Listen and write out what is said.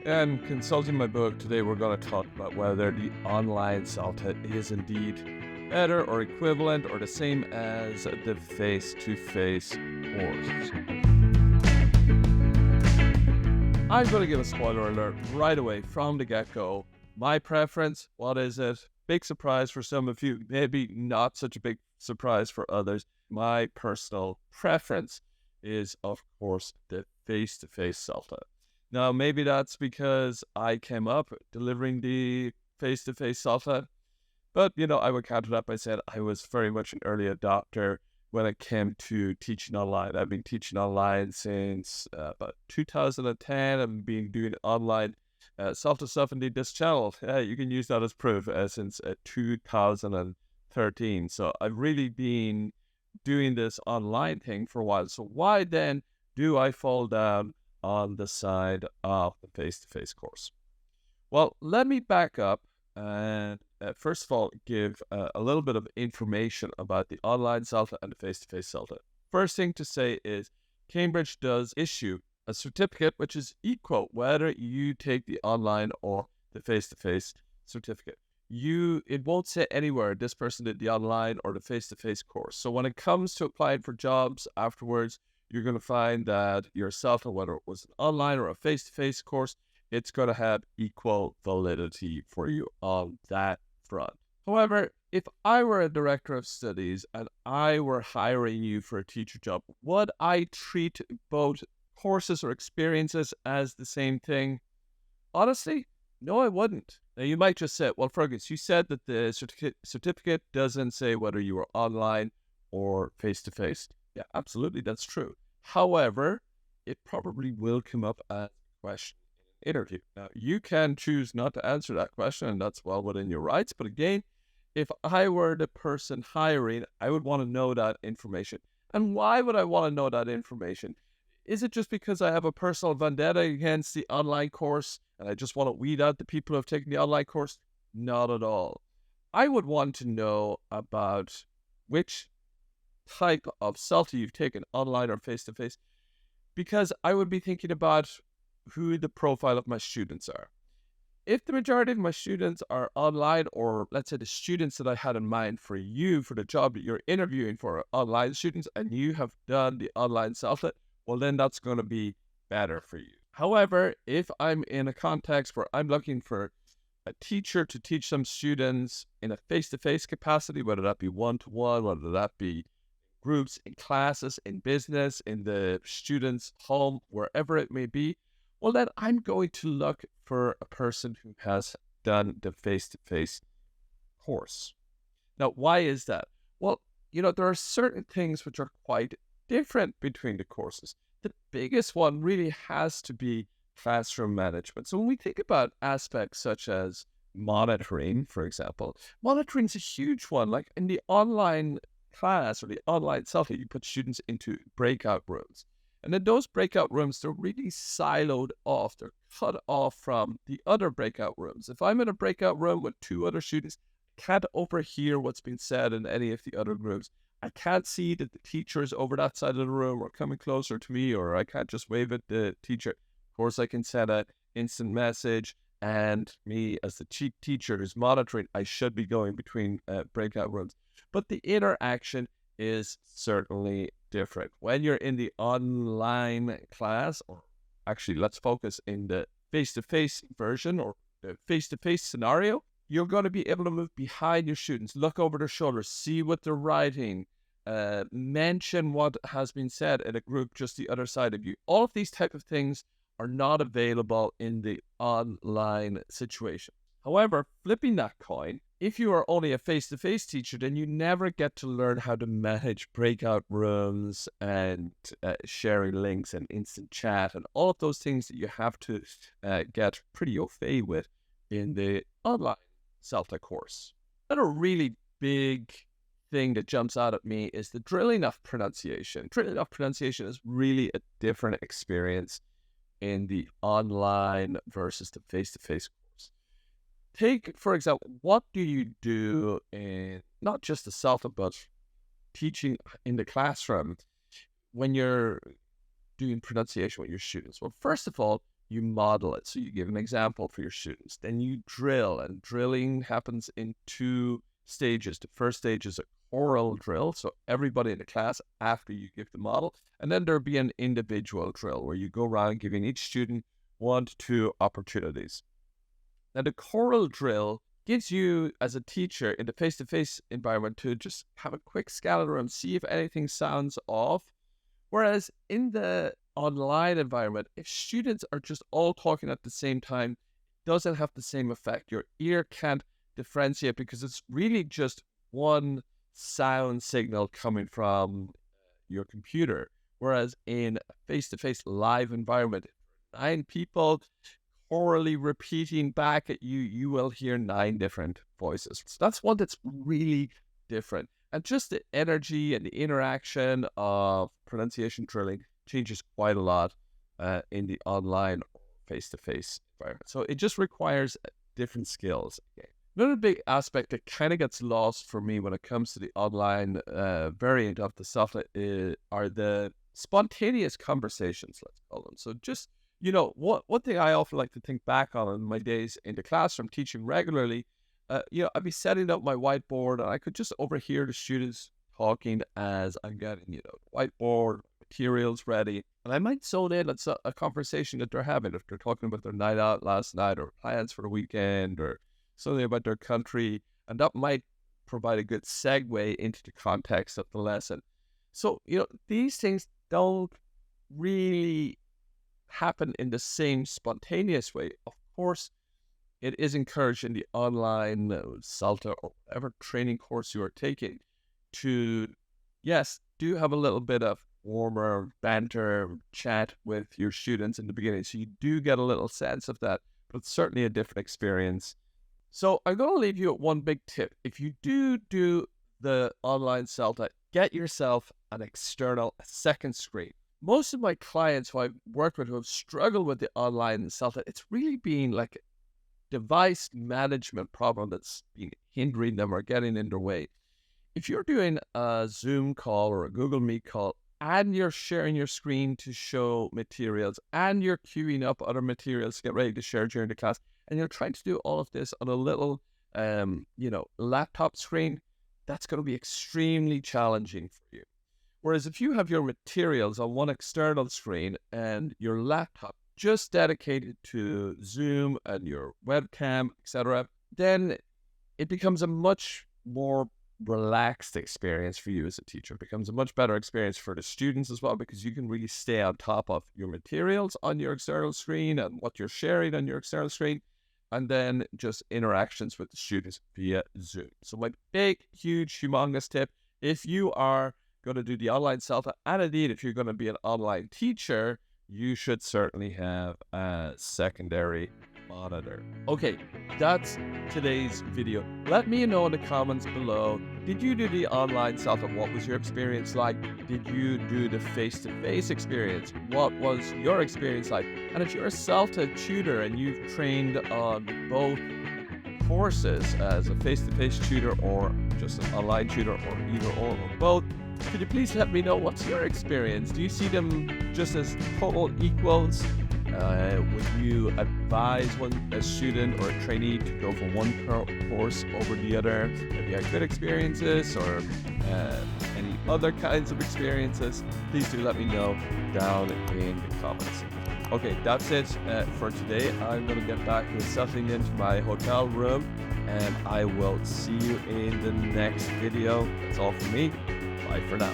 And consulting my book, today we're going to talk about whether the online CELTA is indeed better or equivalent or the same as the face-to-face course. I'm going to give a spoiler alert right away from the get-go. My preference, what is it? Big surprise for some of you, maybe not such a big surprise for others. My personal preference is, of course, the face-to-face CELTA. Now, maybe that's because I came up delivering the face-to-face CELTA, but, I would counter that by saying I was very much an early adopter when it came to teaching online. I've been teaching online since about 2010. I've been doing online CELTA stuff indeed this channel. You can use that as proof since 2013. So I've really been doing this online thing for a while. So why then do I fall down on the side of the face-to-face course? Well, let me back up and first of all give a little bit of information about the online CELTA and the face-to-face CELTA. First thing to say is Cambridge does issue a certificate which is equal whether you take the online or the face-to-face certificate. It won't say anywhere this person did the online or the face-to-face course. So when it comes to applying for jobs afterwards, you're going to find that your CELTA, whether it was an online or a face-to-face course, it's going to have equal validity for you on that front. However, if I were a director of studies and I were hiring you for a teacher job, would I treat both courses or experiences as the same thing? Honestly, no, I wouldn't. Now, you might just say, well, Fergus, you said that the certificate doesn't say whether you were online or face-to-face. Yeah, absolutely, that's true. However, it probably will come up as a question in an interview. Now, you can choose not to answer that question, and that's well within your rights. But again, if I were the person hiring, I would want to know that information. And why would I want to know that information? Is it just because I have a personal vendetta against the online course and I just want to weed out the people who have taken the online course? Not at all. I would want to know about which type of CELTA you've taken, online or face-to-face, because I would be thinking about who the profile of my students are. If the majority of my students are online, or let's say the students that I had in mind for you for the job that you're interviewing for are online students and you have done the online CELTA, well, then that's going to be better for you. However, if I'm in a context where I'm looking for a teacher to teach some students in a face-to-face capacity, whether that be one-to-one, whether that be groups, in classes, in business, in the student's home, wherever it may be, well, then I'm going to look for a person who has done the face-to-face course. Now, why is that? Well, there are certain things which are quite different between the courses. The biggest one really has to be classroom management. So when we think about aspects such as monitoring, for example, monitoring is a huge one. Like in the online class or the online CELTA, you put students into breakout rooms. And in those breakout rooms, they're really siloed off. They're cut off from the other breakout rooms. If I'm in a breakout room with two other students, I can't overhear what's being said in any of the other groups. I can't see that the teacher is over that side of the room or coming closer to me, or I can't just wave at the teacher. Of course, I can send an instant message, and me as the teacher who's monitoring, I should be going between breakout rooms. But the interaction is certainly different. When you're in the online class, or actually let's focus in the face-to-face version or the face-to-face scenario, you're going to be able to move behind your students, look over their shoulders, see what they're writing, mention what has been said in a group just the other side of you. All of these type of things are not available in the online situation. However, flipping that coin, if you are only a face-to-face teacher, then you never get to learn how to manage breakout rooms and sharing links and instant chat and all of those things that you have to get pretty au fait with in the online CELTA course. Another really big thing that jumps out at me is the drilling of pronunciation. Drilling of pronunciation is really a different experience in the online versus the face-to-face course. Take, for example, what do you do in not just the CELTA, but teaching in the classroom when you're doing pronunciation with your students? Well, first of all, you model it. So you give an example for your students. Then you drill, and drilling happens in 2 stages. The first stage is a oral drill, so everybody in the class after you give the model. And then there'll be an individual drill where you go around giving each student 1 to 2 opportunities. Now, the choral drill gives you, as a teacher in the face-to-face environment, to just have a quick scan of the room, see if anything sounds off. Whereas in the online environment, if students are just all talking at the same time, it doesn't have the same effect. Your ear can't differentiate because it's really just one sound signal coming from your computer. Whereas in a face-to-face live environment, 9 people orally repeating back at you, you will hear 9 different voices. So that's one that's really different. And just the energy and the interaction of pronunciation drilling changes quite a lot in the online or face-to-face environment. So it just requires different skills. Okay. Another big aspect that kind of gets lost for me when it comes to the online variant of the CELTA are the spontaneous conversations, let's call them. So just, one thing I often like to think back on in my days in the classroom teaching regularly, I'd be setting up my whiteboard and I could just overhear the students talking as I'm getting, whiteboard materials ready. And I might zone in on a conversation that they're having, if they're talking about their night out last night or plans for the weekend or something about their country. And that might provide a good segue into the context of the lesson. So, these things don't really happen in the same spontaneous way. Of course, it is encouraged in the online CELTA or whatever training course you are taking to, yes, do have a little bit of warmer banter, chat with your students in the beginning. So you do get a little sense of that, but it's certainly a different experience. So I'm going to leave you with one big tip. If you do the online CELTA, get yourself an external second screen. Most of my clients who I've worked with who have struggled with the online CELTA, it's really been like a device management problem that's been hindering them or getting in their way. If you're doing a Zoom call or a Google Meet call and you're sharing your screen to show materials and you're queuing up other materials to get ready to share during the class, and you're trying to do all of this on a little, laptop screen, that's going to be extremely challenging for you. Whereas if you have your materials on one external screen and your laptop just dedicated to Zoom and your webcam, etc., then it becomes a much more relaxed experience for you as a teacher. It becomes a much better experience for the students as well, because you can really stay on top of your materials on your external screen and what you're sharing on your external screen, and then just interactions with the students via Zoom. So my big, huge, humongous tip, if you are going to do the online CELTA, and indeed if you're going to be an online teacher, you should certainly have a secondary monitor. Okay, that's today's video. Let me know in the comments below, did you do the online CELTA? What was your experience like? Did you do the face-to-face experience? What was your experience like? And if you're a CELTA tutor and you've trained on both courses as a face-to-face tutor or just an online tutor or either or both, could you please let me know what's your experience? Do you see them just as total equals? Would you advise a student or a trainee to go for one course over the other? Have you had good experiences or any other kinds of experiences? Please do let me know down in the comments. Okay, that's it for today. I'm going to get back to settling into my hotel room, and I will see you in the next video. That's all from me. Bye for now.